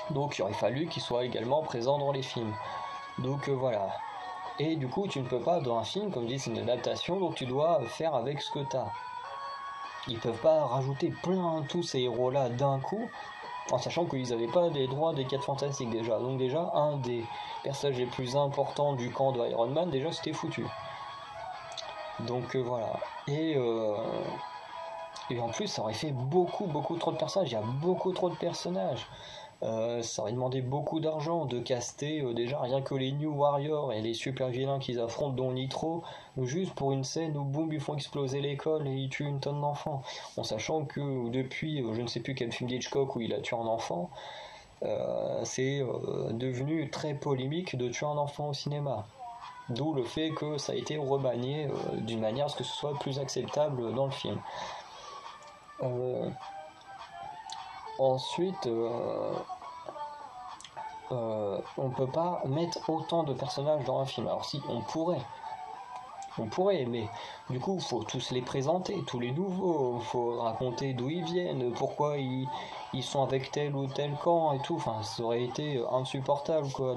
Donc il aurait fallu qu'il soit également présent dans les films. Donc voilà. Et du coup, tu ne peux pas, dans un film, comme je dis, c'est une adaptation, donc tu dois faire avec ce que tu as. Ils peuvent pas rajouter plein de tous ces héros-là d'un coup, en sachant qu'ils n'avaient pas les droits des 4 Fantastiques déjà. Donc déjà, un des personnages les plus importants du camp de Iron Man, déjà c'était foutu. Donc voilà. Et en plus, ça aurait fait beaucoup trop de personnages. Il y a beaucoup trop de personnages. Ça aurait demandé beaucoup d'argent de caster déjà rien que les New Warriors et les super vilains qu'ils affrontent, dont Nitro, juste pour une scène où boum, ils font exploser l'école et ils tuent une tonne d'enfants. En sachant que depuis, je ne sais plus quel film d'Hitchcock où il a tué un enfant, c'est devenu très polémique de tuer un enfant au cinéma. D'où le fait que ça a été remanié d'une manière à ce que ce soit plus acceptable dans le film. Ensuite, on peut pas mettre autant de personnages dans un film. Alors si, on pourrait. on pourrait, mais du coup, faut tous les présenter, tous les nouveaux, faut raconter d'où ils viennent, pourquoi ils sont avec tel ou tel camp et tout. Enfin, ça aurait été insupportable, quoi,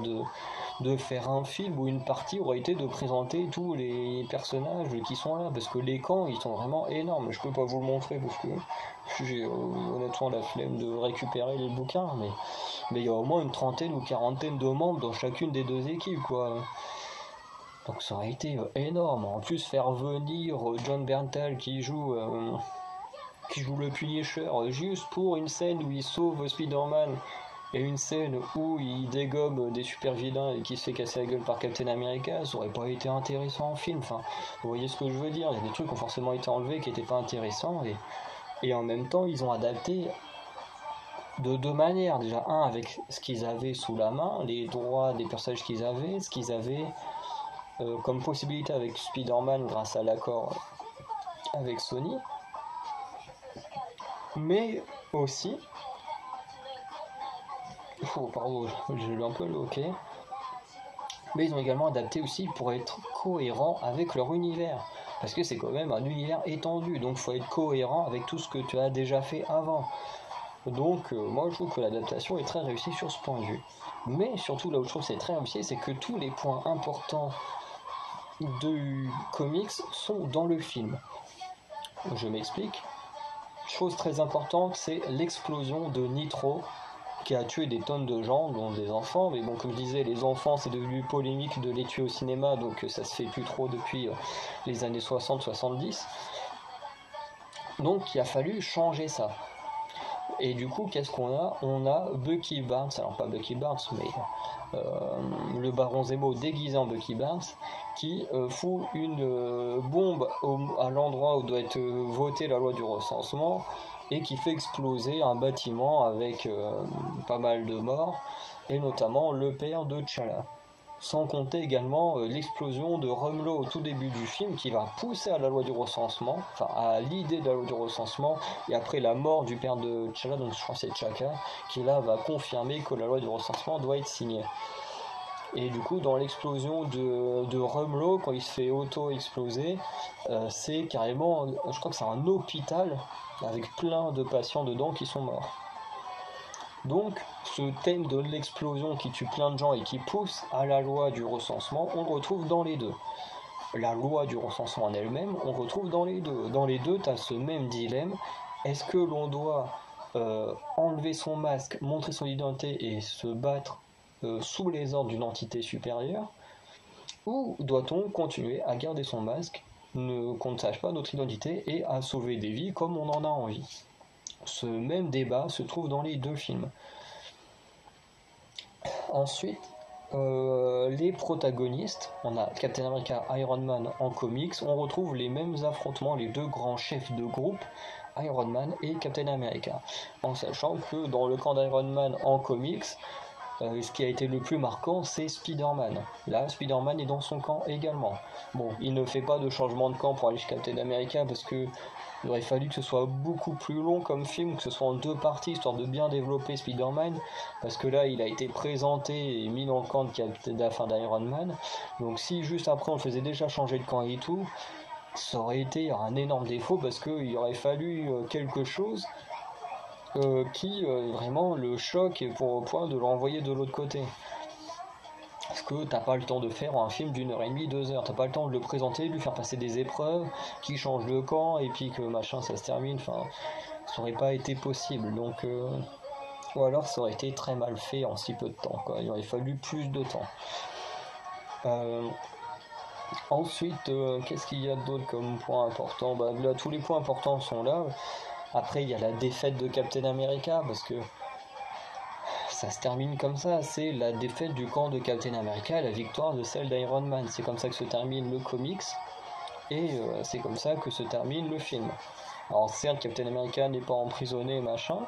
de faire un film où une partie aurait été de présenter tous les personnages qui sont là, parce que les camps, ils sont vraiment énormes. Je peux pas vous le montrer parce que j'ai honnêtement la flemme de récupérer les bouquins, mais il y a au moins une trentaine ou quarantaine de membres dans chacune des deux équipes, quoi. Donc ça aurait été énorme. En plus, faire venir John Bernthal qui joue le Punisher juste pour une scène où il sauve Spider-Man et une scène où il dégomme des super vilains et qui se fait casser la gueule par Captain America, ça aurait pas été intéressant en film. Enfin, vous voyez ce que je veux dire? Il y a des trucs qui ont forcément été enlevés qui n'étaient pas intéressants et en même temps ils ont adapté de deux manières. Déjà, un avec ce qu'ils avaient sous la main, les droits des personnages qu'ils avaient, ce qu'ils avaient comme possibilité avec Spider-Man grâce à l'accord avec Sony, mais aussi, pardon, j'ai eu un peu loqué, mais ils ont également adapté aussi pour être cohérent avec leur univers, parce que c'est quand même un univers étendu, donc il faut être cohérent avec tout ce que tu as déjà fait avant. Donc moi je trouve que l'adaptation est très réussie sur ce point de vue. Mais surtout là où je trouve que c'est très réussi, c'est que tous les points importants du comics sont dans le film. Je m'explique. Chose très importante, c'est l'explosion de Nitro qui a tué des tonnes de gens, dont des enfants. Mais bon, comme je disais, les enfants, c'est devenu polémique de les tuer au cinéma, donc ça se fait plus trop depuis les années 60-70. Donc il a fallu changer ça. Et du coup, qu'est-ce qu'on a? On a Bucky Barnes, alors pas Bucky Barnes, mais le baron Zemo déguisé en Bucky Barnes, qui fout une bombe à l'endroit où doit être votée la loi du recensement, et qui fait exploser un bâtiment avec pas mal de morts, et notamment le père de T'Challa. Sans compter également l'explosion de Rumlow au tout début du film qui va pousser à la loi du recensement, enfin à l'idée de la loi du recensement, et après la mort du père de T'Challa, donc je crois que c'est T'Chaka, qui là va confirmer que la loi du recensement doit être signée. Et du coup, dans l'explosion de Rumlow, quand il se fait auto-exploser, c'est carrément, je crois que c'est un hôpital avec plein de patients dedans qui sont morts. Donc, ce thème de l'explosion qui tue plein de gens et qui pousse à la loi du recensement, on le retrouve dans les deux. La loi du recensement en elle-même, on retrouve dans les deux. Dans les deux, tu as ce même dilemme. Est-ce que l'on doit enlever son masque, montrer son identité et se battre sous les ordres d'une entité supérieure? Ou doit-on continuer à garder son masque, qu'on ne sache pas notre identité et à sauver des vies comme on en a envie? Ce même débat se trouve dans les deux films. Ensuite, les protagonistes, on a Captain America, Iron Man en comics, on retrouve les mêmes affrontements, les deux grands chefs de groupe, Iron Man et Captain America, en sachant que dans le camp d'Iron Man en comics, ce qui a été le plus marquant, c'est Spider-Man. Là, Spider-Man est dans son camp également. Bon, il ne fait pas de changement de camp pour aller chez Captain America parce que il aurait fallu que ce soit beaucoup plus long comme film, que ce soit en deux parties, histoire de bien développer Spider-Man, parce que là, il a été présenté et mis dans le camp d'Iron Man. Donc si juste après on le faisait déjà changer de camp et tout, ça aurait été un énorme défaut, parce qu'il aurait fallu quelque chose qui vraiment le choque et pour au point de le renvoyer de l'autre côté. Parce que t'as pas le temps de faire un film d'1h30, 2 heures, t'as pas le temps de le présenter, de lui faire passer des épreuves, qui change de camp et puis que machin ça se termine, enfin ça aurait pas été possible, donc ou alors ça aurait été très mal fait en si peu de temps, quoi. Il aurait fallu plus de temps. Ensuite, qu'est-ce qu'il y a d'autre comme point important? Bah là tous les points importants sont là. Après il y a la défaite de Captain America, parce que ça se termine comme ça, c'est la défaite du camp de Captain America, la victoire de celle d'Iron Man. C'est comme ça que se termine le comics, et c'est comme ça que se termine le film. Alors certes, Captain America n'est pas emprisonné, machin,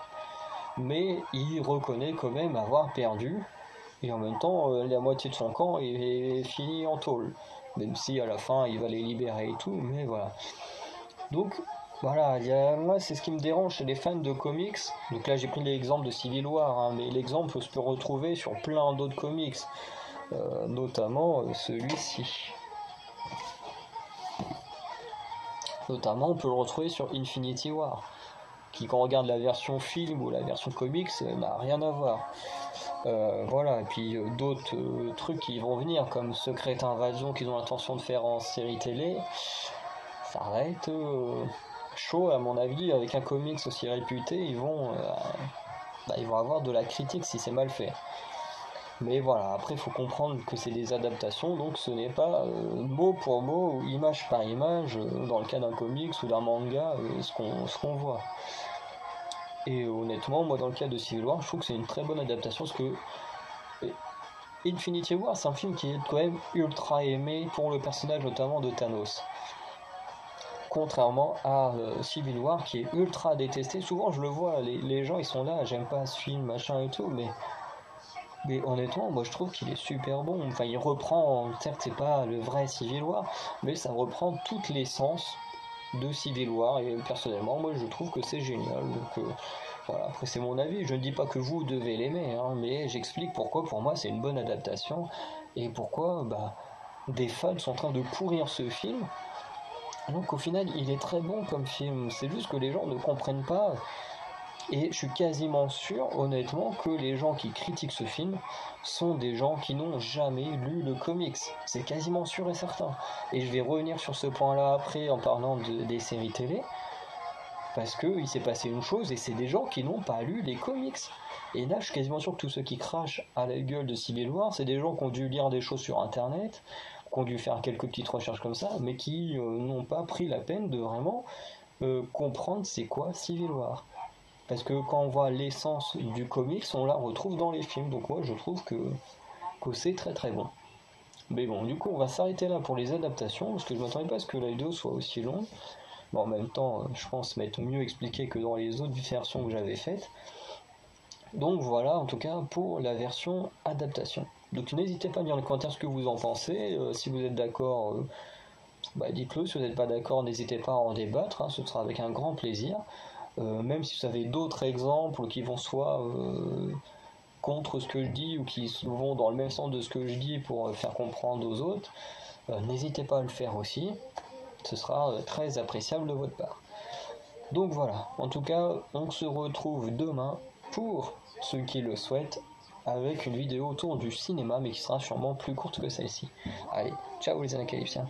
mais il reconnaît quand même avoir perdu, et en même temps, la moitié de son camp est fini en tôle. Même si à la fin, il va les libérer et tout, mais voilà. Donc, voilà, moi c'est ce qui me dérange chez les fans de comics. Donc là j'ai pris l'exemple de Civil War, hein, mais l'exemple se peut retrouver sur plein d'autres comics, notamment celui-ci. Notamment, on peut le retrouver sur Infinity War, qui quand on regarde la version film ou la version comics, n'a rien à voir. Voilà, et puis d'autres trucs qui vont venir, comme Secret Invasion qu'ils ont l'intention de faire en série télé, ça va être chaud à mon avis, avec un comics aussi réputé, ils vont avoir de la critique si c'est mal fait. Mais voilà, après il faut comprendre que c'est des adaptations, donc ce n'est pas mot pour mot ou image par image, dans le cas d'un comics ou d'un manga, ce qu'on voit. Et honnêtement, moi dans le cas de Civil War, je trouve que c'est une très bonne adaptation parce que Infinity War, c'est un film qui est quand même ultra aimé pour le personnage notamment de Thanos. Contrairement à Civil War qui est ultra détesté. Souvent je le vois, les gens ils sont là, j'aime pas ce film, machin et tout, mais honnêtement, moi je trouve qu'il est super bon. Enfin, il reprend, certes c'est pas le vrai Civil War, mais ça reprend toute l'essence de Civil War et personnellement, moi je trouve que c'est génial. Donc voilà, après c'est mon avis, je ne dis pas que vous devez l'aimer, hein, mais j'explique pourquoi pour moi c'est une bonne adaptation et pourquoi des fans sont en train de pourrir ce film. Donc au final, il est très bon comme film, c'est juste que les gens ne comprennent pas. Et je suis quasiment sûr, honnêtement, que les gens qui critiquent ce film sont des gens qui n'ont jamais lu le comics. C'est quasiment sûr et certain. Et je vais revenir sur ce point-là après en parlant des séries télé, parce qu'il s'est passé une chose, et c'est des gens qui n'ont pas lu les comics. Et là, je suis quasiment sûr que tous ceux qui crachent à la gueule de Civil War, c'est des gens qui ont dû lire des choses sur Internet, qui ont dû faire quelques petites recherches comme ça, mais qui n'ont pas pris la peine de vraiment comprendre c'est quoi Civil War. Parce que quand on voit l'essence du comics, on la retrouve dans les films. Donc moi, je trouve que c'est très très bon. Mais bon, du coup, on va s'arrêter là pour les adaptations, parce que je m'attendais pas à ce que la vidéo soit aussi longue. Mais en même temps, je pense m'être mieux expliqué que dans les autres versions que j'avais faites. Donc voilà, en tout cas, pour la version adaptation. Donc n'hésitez pas à me dire dans les commentaires ce que vous en pensez. Si vous êtes d'accord, dites-le. Si vous n'êtes pas d'accord, n'hésitez pas à en débattre. Hein, ce sera avec un grand plaisir. Même si vous avez d'autres exemples qui vont soit contre ce que je dis ou qui vont dans le même sens de ce que je dis pour faire comprendre aux autres, n'hésitez pas à le faire aussi. Ce sera très appréciable de votre part. Donc voilà, en tout cas, on se retrouve demain pour ceux qui le souhaitent avec une vidéo autour du cinéma, mais qui sera sûrement plus courte que celle-ci. Allez, ciao les Anacalypsiens.